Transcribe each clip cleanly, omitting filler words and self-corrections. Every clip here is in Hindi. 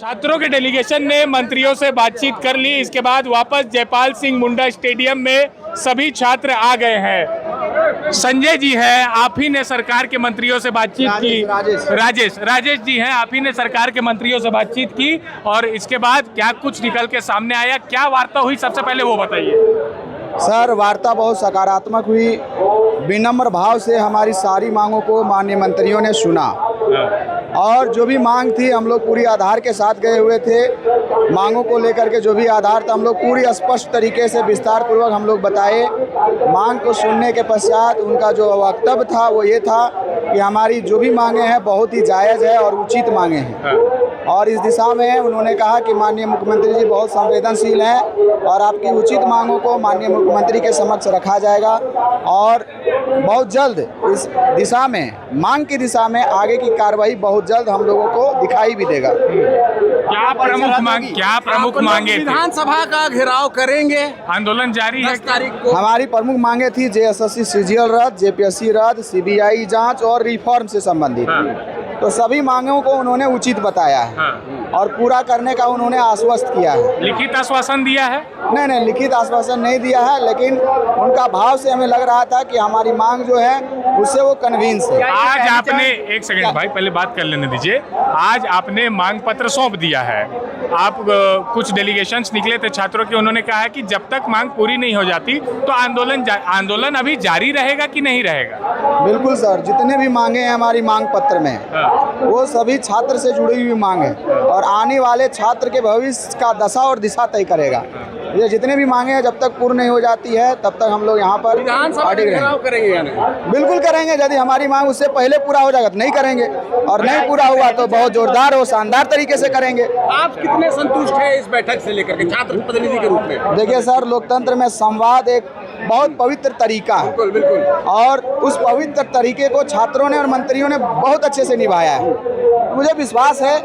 छात्रों के डेलीगेशन ने मंत्रियों से बातचीत कर ली। इसके बाद वापस जयपाल सिंह मुंडा स्टेडियम में सभी छात्र आ गए हैं। संजय जी हैं, आप ही ने सरकार के मंत्रियों से बातचीत की। राजेश जी हैं, आप ही ने सरकार के मंत्रियों से बातचीत की और इसके बाद क्या कुछ निकल के सामने आया, क्या वार्ता हुई, सबसे पहले वो बताइए। सर, वार्ता बहुत सकारात्मक हुई। विनम्र भाव से हमारी सारी मांगों को माननीय मंत्रियों ने सुना और जो भी मांग थी हम लोग पूरी आधार के साथ गए हुए थे। मांगों को लेकर के जो भी आधार था हम लोग पूरी स्पष्ट तरीके से विस्तार पूर्वक हम लोग बताए। मांग को सुनने के पश्चात उनका जो वक्तव्य था वो ये था कि हमारी जो भी मांगे हैं बहुत ही जायज़ है और उचित मांगे हैं और इस दिशा में उन्होंने कहा कि माननीय मुख्यमंत्री जी बहुत संवेदनशील हैं और आपकी उचित मांगों को माननीय मुख्यमंत्री के समक्ष रखा जाएगा और बहुत जल्द इस दिशा में, मांग की दिशा में आगे की कार्रवाई बहुत जल्द हम लोगों को दिखाई भी देगा। क्या प्रमुख मांगे? विधानसभा का घेराव करेंगे, आंदोलन जारी है। 10 तारीख को हमारी प्रमुख मांगे थी जेएसएससी सीजीएल रद्द, जेपीएससी रद्द, सीबीआई जांच और रिफॉर्म से संबंधित। तो सभी मांगों को उन्होंने उचित बताया है और पूरा करने का उन्होंने आश्वस्त किया है। लिखित आश्वासन दिया है? नहीं, लिखित आश्वासन नहीं दिया है, लेकिन उनका भाव से हमें लग रहा था कि हमारी मांग जो है उससे वो कन्विंस है। आज आपने, एक सेकंड भाई, पहले बात कर लेने दीजिए। आज आपने मांग पत्र सौंप दिया है। आप कुछ डेलीगेशंस निकले थे छात्रों के, उन्होंने कहा है कि जब तक मांग पूरी नहीं हो जाती तो आंदोलन अभी जारी रहेगा कि नहीं रहेगा? बिल्कुल सर, जितने भी मांगे हैं हमारी मांग पत्र में वो सभी छात्र से जुड़ी हुई मांग है और आने वाले छात्र के भविष्य का दशा और दिशा तय करेगा। ये जितने भी मांगे हैं जब तक पूर्ण नहीं हो जाती है तब तक हम लोग यहाँ पर अडिग करेंगे या नहीं? बिल्कुल करेंगे। यदि हमारी मांग उससे पहले पूरा हो जाएगा तो नहीं करेंगे और नहीं पूरा हुआ तो बहुत जोरदार और शानदार तरीके से करेंगे। आप कितने संतुष्ट हैं इस बैठक से लेकर के छात्र प्रतिनिधि के रूप में? देखिए सर, लोकतंत्र में संवाद एक बहुत पवित्र तरीका है। बिल्कुल। और उस पवित्र तरीके को छात्रों ने और मंत्रियों ने बहुत अच्छे से निभाया है। मुझे विश्वास है,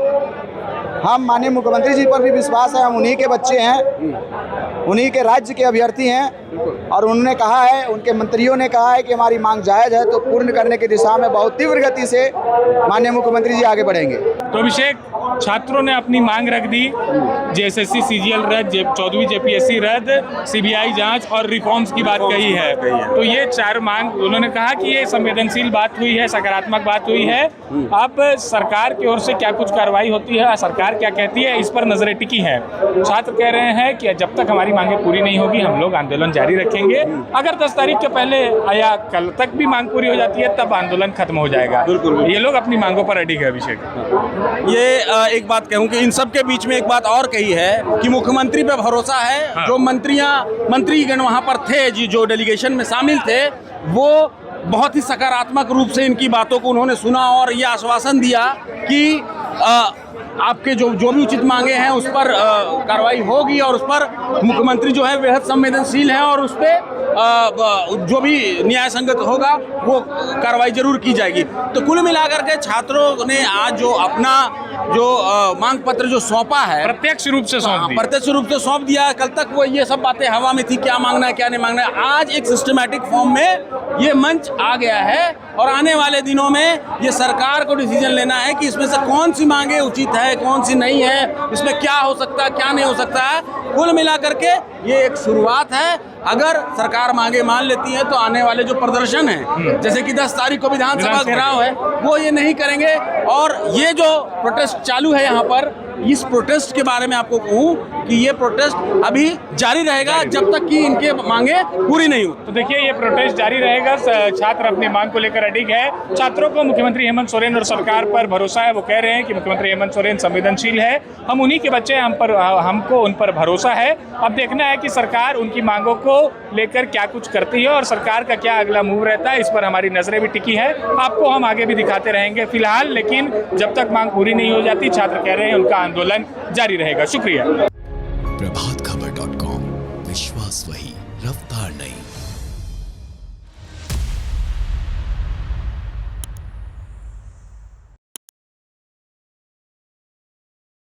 हम माननीय मुख्यमंत्री जी पर भी विश्वास है, हम उन्हीं के बच्चे हैं, उन्हीं के राज्य के अभ्यर्थी हैं और उन्होंने कहा है, उनके मंत्रियों ने कहा है कि हमारी मांग जायज़ है तो पूर्ण करने की दिशा में बहुत तीव्र गति से माननीय मुख्यमंत्री जी आगे बढ़ेंगे। तो अभिषेक, छात्रों ने अपनी मांग रख दी, जेएसएससी सीजीएल रद्द, 14वीं जेपीएससी रद्द, सीबीआई जांच और रिफॉर्म्स की बात कही है। तो ये चार मांग, उन्होंने कहा कि ये संवेदनशील बात हुई है, सकारात्मक बात हुई है। अब सरकार की ओर से क्या कुछ कार्रवाई होती है, सरकार क्या कहती है, इस पर नजरें टिकी हैं। छात्र कह रहे हैं कि जब तक हमारी मांगे पूरी नहीं होगी हम लोग आंदोलन जारी रखेंगे। अगर 10 तारीख के पहले या कल तक भी मांग पूरी हो जाती है तब आंदोलन खत्म हो जाएगा। ये लोग अपनी मांगों पर अडिग है। अभिषेक, ये एक बात कहूँ कि इन सब के बीच में एक बात और कही है कि मुख्यमंत्री पे भरोसा है। जो मंत्रीगण वहाँ पर थे, जो डेलीगेशन में शामिल थे, वो बहुत ही सकारात्मक रूप से इनकी बातों को उन्होंने सुना और ये आश्वासन दिया कि आपके जो भी उचित मांगे हैं उस पर कार्रवाई होगी और उस पर मुख्यमंत्री जो है बेहद संवेदनशील है और उस पर जो भी न्याय संगत होगा वो कार्रवाई जरूर की जाएगी। तो कुल मिलाकर के छात्रों ने आज जो अपना मांग पत्र जो सौंपा है, प्रत्यक्ष रूप से सौंप दिया। कल तक वो ये सब बातें हवा में थी, क्या मांगना है क्या नहीं मांगना है। आज एक सिस्टमैटिक फॉर्म में ये मंच आ गया है और आने वाले दिनों में ये सरकार को डिसीजन लेना है कि इसमें से कौन सी मांगे उचित है, कौन सी नहीं है, इसमें क्या हो सकता है क्या नहीं हो सकता है। कुल मिलाकर के ये एक शुरुआत है। अगर सरकार मांगे मान लेती है तो आने वाले जो प्रदर्शन है, जैसे कि 10 तारीख को विधानसभा घेराव है, वो ये नहीं करेंगे। और ये जो प्रोटेस्ट चालू है यहाँ पर, इस प्रोटेस्ट के बारे में आपको कहूँ कि ये प्रोटेस्ट अभी जारी रहेगा जब तक कि इनके मांगे पूरी नहीं हो। तो देखिए, ये प्रोटेस्ट जारी रहेगा। छात्र अपनी मांग को लेकर अडिग है। छात्रों को मुख्यमंत्री हेमंत सोरेन और सरकार पर भरोसा है। वो कह रहे हैं कि मुख्यमंत्री हेमंत सोरेन संवेदनशील है, हम उन्हीं के बच्चे हैं, हमको उन पर भरोसा है। अब देखना है कि सरकार उनकी मांगों को लेकर क्या कुछ करती है और सरकार का क्या अगला मूव रहता है। इस पर हमारी नजरें भी टिकी है, आपको हम आगे भी दिखाते रहेंगे। फिलहाल लेकिन जब तक मांग पूरी नहीं हो जाती, छात्र कह रहे हैं उनका आंदोलन जारी रहेगा। शुक्रिया। प्रभातखबर.com, विश्वास वही, रफ्तार नहीं।